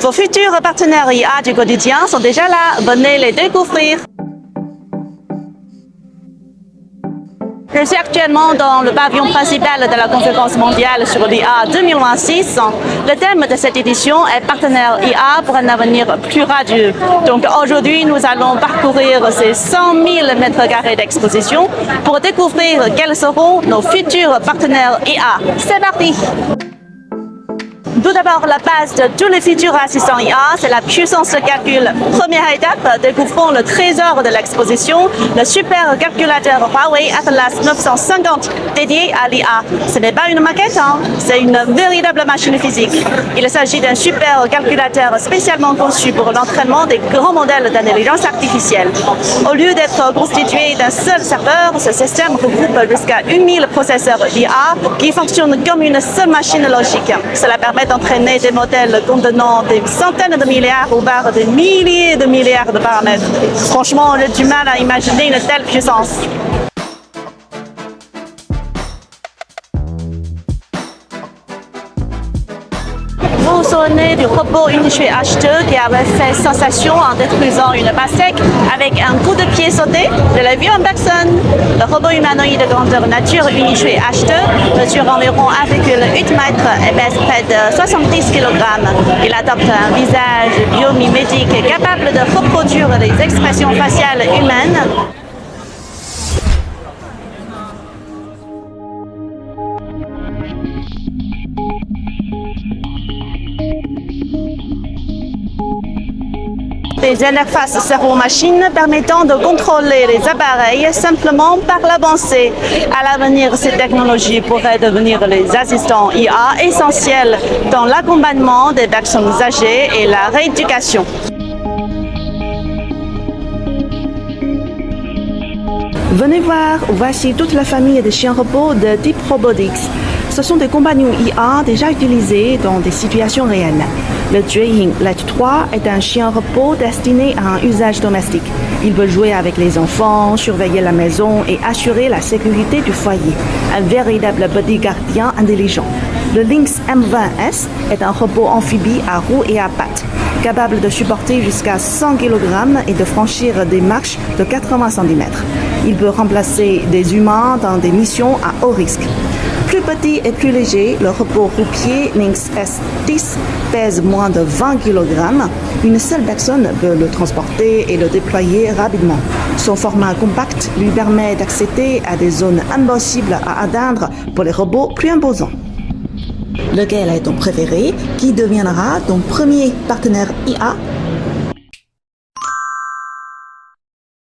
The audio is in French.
Vos futurs partenaires IA du quotidien sont déjà là. Venez les découvrir. Je suis actuellement dans le pavillon principal de la conférence mondiale sur l'IA 2026. Le thème de cette édition est Partenaire IA pour un avenir plus radieux. Donc aujourd'hui, nous allons parcourir ces 100 000 mètres carrés d'exposition pour découvrir quels seront nos futurs partenaires IA. C'est parti! Tout d'abord, la base de tous les futurs assistants IA, c'est la puissance de calcul. Première étape, découvrons le trésor de l'exposition, le super calculateur Huawei Atlas 950 dédié à l'IA. Ce n'est pas une maquette, c'est une véritable machine physique. Il s'agit d'un super calculateur spécialement conçu pour l'entraînement des grands modèles d'intelligence artificielle. Au lieu d'être constitué d'un seul serveur, ce système regroupe jusqu'à 1000 processeurs d'IA qui fonctionnent comme une seule machine logique. Cela permet d'entraîner des modèles contenant des centaines de milliards ou voire des milliers de milliards de paramètres. Franchement, j'ai du mal à imaginer une telle puissance. Vous vous souvenez du robot Unichue H2 qui avait fait sensation en détruisant une pastèque avec un coup de pied sauté? Je l'ai vu en personne. Le robot humanoïde de grandeur nature Unichue H2 mesure environ 1,8 mètres et pèse près de 70 kg. Il adopte un visage biomimétique capable de reproduire les expressions faciales humaines. Des interfaces cerveau-machine permettant de contrôler les appareils simplement par l'avancée. À l'avenir, ces technologies pourraient devenir les assistants IA essentiels dans l'accompagnement des personnes âgées et la rééducation. Venez voir, voici toute la famille des chiens robots de Deep Robotics. Ce sont des compagnons IA déjà utilisés dans des situations réelles. Le Jueying Let 3 est un chien robot destiné à un usage domestique. Il peut jouer avec les enfants, surveiller la maison et assurer la sécurité du foyer. Un véritable body gardien intelligent. Le Lynx M20S est un robot amphibie à roues et à pattes, capable de supporter jusqu'à 100 kg et de franchir des marches de 80 cm. Il peut remplacer des humains dans des missions à haut risque. Plus petit et plus léger, le robot roupier Lynx S10 pèse moins de 20 kg. Une seule personne peut le transporter et le déployer rapidement. Son format compact lui permet d'accéder à des zones impossibles à atteindre pour les robots plus imposants. Lequel est ton préféré? Qui deviendra ton premier partenaire IA?